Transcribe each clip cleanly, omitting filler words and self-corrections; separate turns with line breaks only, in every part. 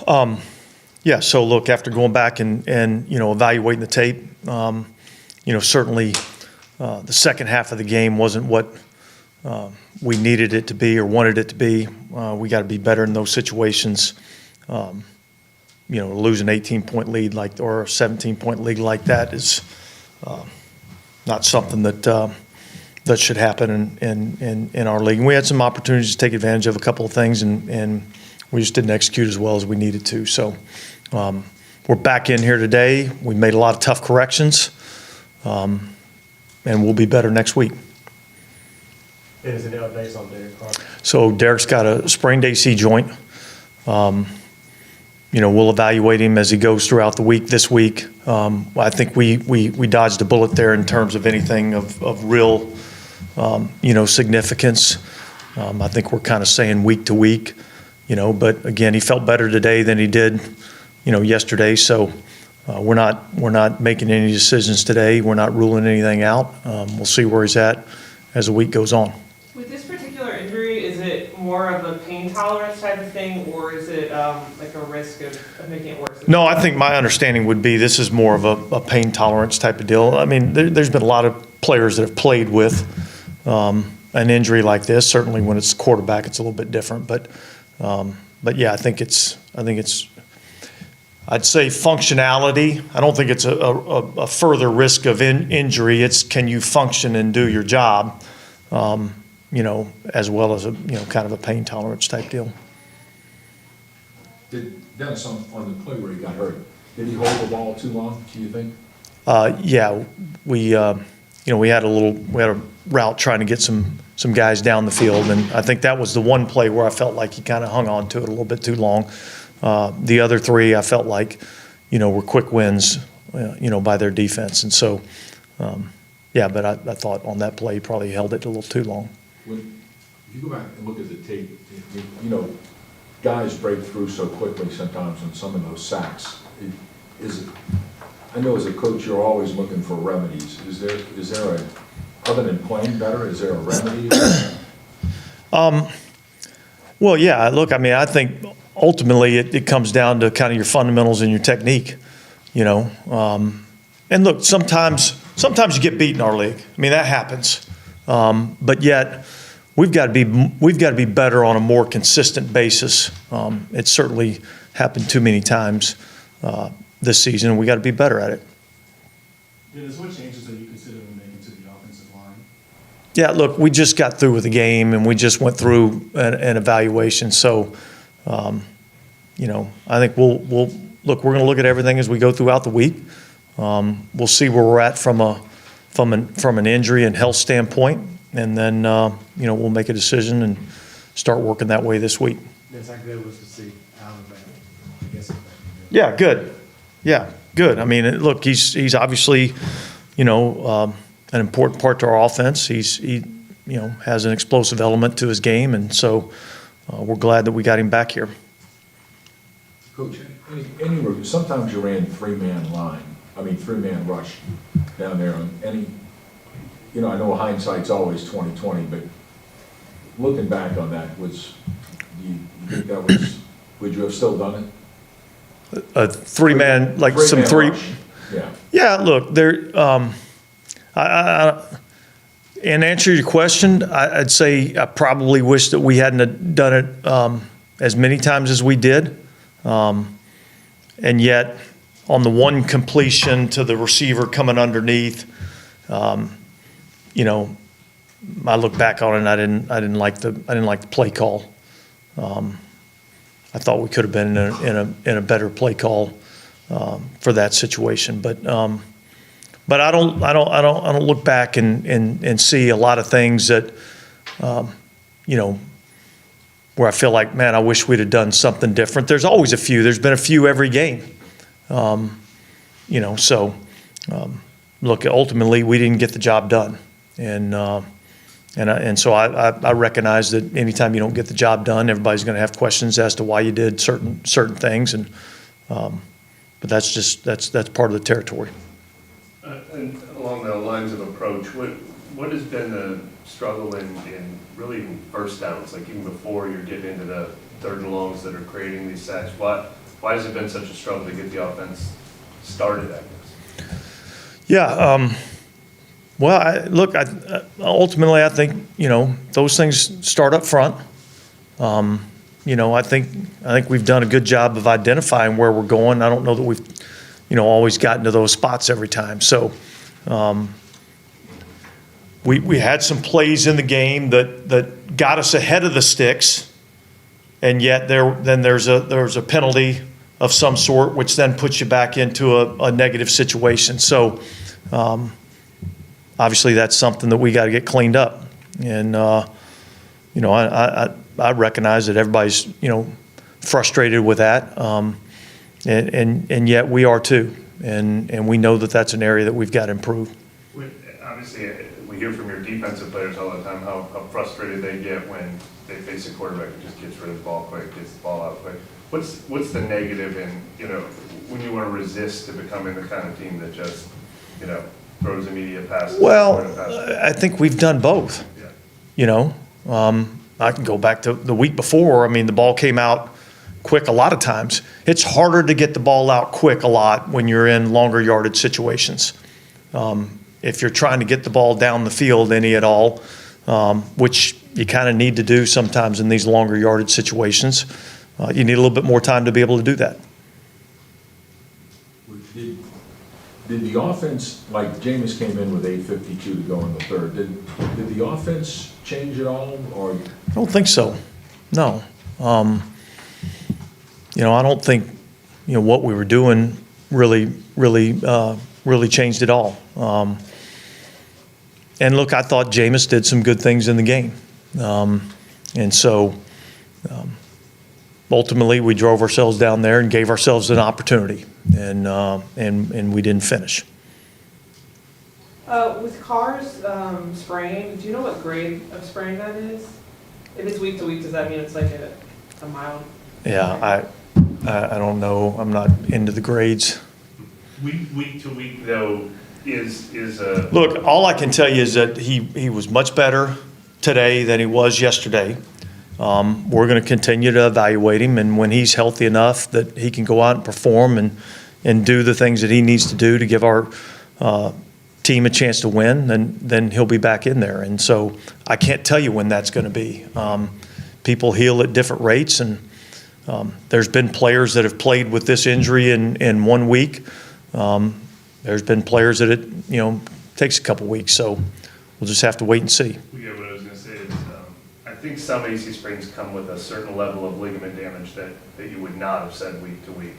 Yeah, so look, after going back and evaluating the tape, certainly the second half of the game wasn't what we needed it to be or wanted it to be. We got to be better in those situations. Lose an 18-point lead or a 17-point lead like that is not something that should happen in our league. And we had some opportunities to take advantage of a couple of things, and we just didn't execute as well as we needed to. So we're back in here today. We made a lot of tough corrections, and we'll be better next week.
And is it now based on Derek Carter?
So Derek's got a sprained AC joint. We'll evaluate him as he goes throughout the week this week. I think we dodged a bullet there in terms of anything of real, significance. I think we're kind of saying week to week, but again, he felt better today than he did, yesterday. So we're not making any decisions today. We're not ruling anything out. We'll see where he's at as the week goes on.
With this particular injury, is it more of a pain tolerance type of thing, or is it like a risk of making it worse?
No, I think my understanding would be this is more of a pain tolerance type of deal. I mean, there's been a lot of players that have played with an injury like this. Certainly when it's quarterback, it's a little bit different. But yeah, I think it's I'd say functionality. I don't think it's a further risk of injury. It's can you function and do your job, as well as kind of a pain tolerance type deal.
Dennis, on the play where he got hurt, did he hold the ball too long, do you think?
Yeah, we had a route trying to get some guys down the field, and I think that was the one play where I felt like he kind of hung on to it a little bit too long. The other three, I felt like, were quick wins, by their defense, and so, but I thought on that play he probably held it a little too long.
If you go back and look at the tape, guys break through so quickly sometimes on some of those sacks. I know as a coach you're always looking for remedies. Is there other than playing better, is there a remedy?
Well, yeah, look, I mean, I think ultimately it comes down to kind of your fundamentals and your technique, and look, sometimes you get beat in our league. I mean, that happens, but yet we've got to be better on a more consistent basis. It's certainly happened too many times this season, and we got to be better at it.
Dennis, what changes are you considering making to the offensive line?
Yeah, look, we just got through with the game, and we just went through an evaluation. So, I think we're going to look at everything as we go throughout the week. We'll see where we're at from an injury and health standpoint, and then we'll make a decision and start working that way this week.
Yes, how good was to see Allen back? I guess it's back.
Yeah, good. Yeah, good. I mean, look, he's obviously, an important part to our offense. He has an explosive element to his game, and so we're glad that we got him back here.
Coach, sometimes you ran three-man rush down there on any. I know hindsight's always 20/20, but looking back on that, do you think that was? Would you have still done it?
A three-man, like some three.
Rush. Yeah.
Yeah, look, there. In answer to your question, I'd say I probably wish that we hadn't done it as many times as we did, and yet on the one completion to the receiver coming underneath, I look back on it and I didn't like the play call. I thought we could have been in a better play call for that situation, but I don't look back and see a lot of things that where I feel like, man, I wish we'd have done something different. There's always a few. There's been a few every game, So look, ultimately we didn't get the job done, and so I recognize that anytime you don't get the job done, everybody's going to have questions as to why you did certain things, and but that's part of the territory.
And along the lines of approach, what has been the struggle in really first downs, like even before you're getting into the third and longs that are creating these sacks? why has it been such a struggle to get the offense started, I guess?
Yeah, well, look, ultimately, I think, those things start up front. I think we've done a good job of identifying where we're going. I don't know that we've, always gotten to those spots every time. So we had some plays in the game that got us ahead of the sticks, and yet there's a penalty of some sort, which then puts you back into a negative situation. So obviously that's something that we got to get cleaned up. And I recognize that everybody's frustrated with that, and yet we are too. And we know that that's an area that we've got to improve.
Obviously, we hear from your defensive players all the time how frustrated they get when they face a quarterback who just gets rid of the ball quick, gets the ball out quick. What's the negative in, when you want to resist to becoming the kind of team that just, throws immediate passes?
Well, I think we've done both.
Yeah.
I can go back to the week before. I mean, the ball came out quick a lot of times. It's harder to get the ball out quick a lot when you're in longer yardage situations. If you're trying to get the ball down the field any at all, which you kind of need to do sometimes in these longer yardage situations, you need a little bit more time to be able to do that.
Did the offense, like Jameis came in with 8:52 to go in the third, did the offense change at all, or?
I don't think so. No. I don't think, what we were doing really changed at all. And look, I thought Jameis did some good things in the game. And so ultimately we drove ourselves down there and gave ourselves an opportunity, and we didn't finish.
With Carr's sprain, do you know what grade of sprain that is? If it's week to week, does that mean it's like a mild?
Yeah, I don't know. I'm not into the grades.
Week to week, though, is a...
Look, all I can tell you is that he was much better today than he was yesterday. We're going to continue to evaluate him, and when he's healthy enough that he can go out and perform and do the things that he needs to do to give our team a chance to win, then he'll be back in there. And so I can't tell you when that's going to be. People heal at different rates, and there's been players that have played with this injury in 1 week. There's been players that it takes a couple weeks. So we'll just have to wait and see.
Yeah, what I was going to say is I think some AC sprains come with a certain level of ligament damage that you would not have said week to week.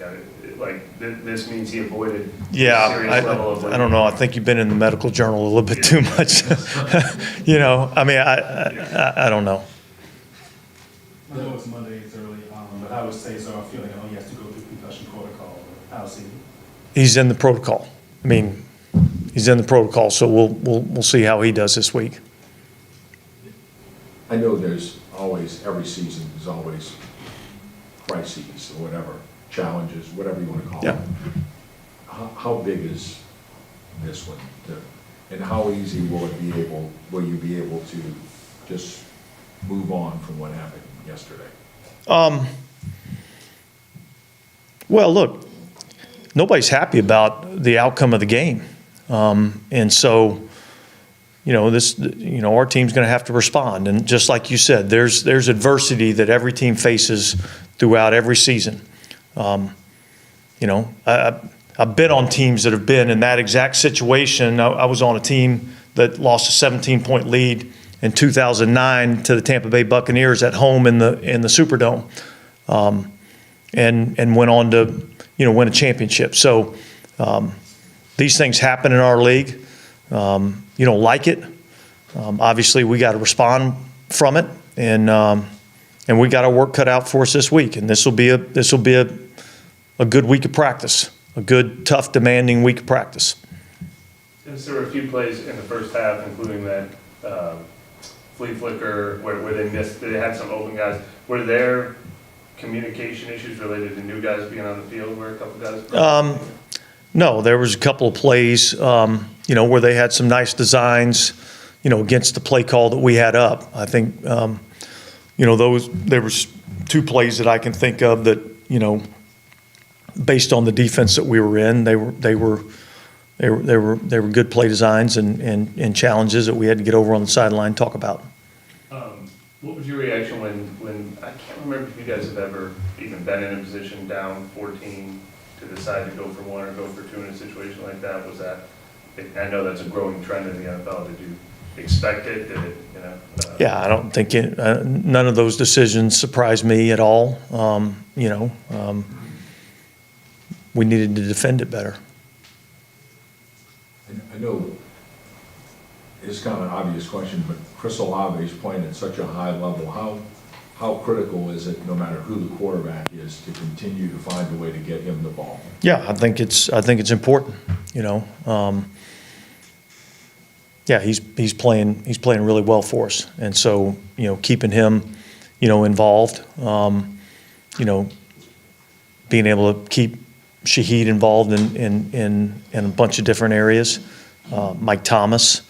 This means he avoided a serious level of ligament.
I don't know. I think you've been in the medical journal a little bit too much. I don't know.
I know it's Monday, it's early, but I would say so. I feel like he has to go through concussion protocol. How's he?
He's in the protocol. He's in the protocol, so we'll see how he does this week.
I know every season is always crises or whatever, challenges, whatever you want to call
Yeah.
them. How big is this one? And how easy will you be able to just move on from what happened yesterday?
Well, look, nobody's happy about the outcome of the game. And so, our team's going to have to respond. And just like you said, there's adversity that every team faces throughout every season. I've been on teams that have been in that exact situation. I was on a team that lost a 17-point lead in 2009 to the Tampa Bay Buccaneers at home in the Superdome, and went on to win a championship. So these things happen in our league. You don't like it. Obviously, we got to respond from it, and we got our work cut out for us this week. And this will be a good week of practice, a good, tough, demanding week of practice.
And so there were a few plays in the first half, including that flea flicker where they had some open guys. Were there communication issues related to new guys being on the field where a couple guys?
No, there was a couple of plays, where they had some nice designs, against the play call that we had up. I think, there was 2 plays that I can think of that, based on the defense that we were in, they were good play designs and challenges that we had to get over on the sideline and talk about.
What was your reaction when, I can't remember if you guys have ever even been in a position down 14 to decide to go for one or go for two in a situation like that? Was that, I know that's a growing trend in the NFL. Did you expect it? Did it,
Yeah, I don't think none of those decisions surprised me at all. We needed to defend it better.
I know it's kind of an obvious question, but Chris Olave is playing at such a high level. How critical is it, no matter who the quarterback is, to continue to find a way to get him the ball?
Yeah, I think it's important. Yeah, he's playing really well for us, and so keeping him involved, being able to keep Shaheed involved in a bunch of different areas, Mike Thomas,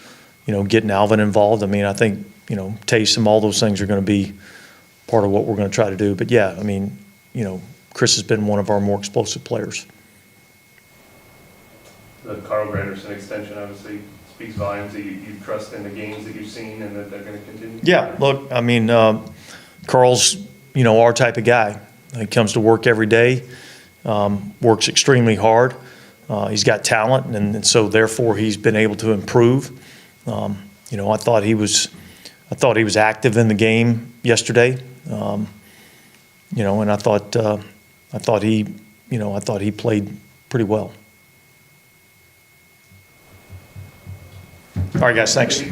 getting Alvin involved. I mean, I think Taysom, all those things are going to be part of what we're going to try to do. But yeah, I mean, Chris has been one of our more explosive players.
the Carl Granderson extension obviously speaks volumes that you trust in the games that you've seen and that they're going to continue?
Yeah, look, I mean, Carl's, our type of guy. He comes to work every day, works extremely hard. He's got talent, and so therefore he's been able to improve. I thought he was active in the game yesterday. And I thought he played pretty well. All right, guys, thanks.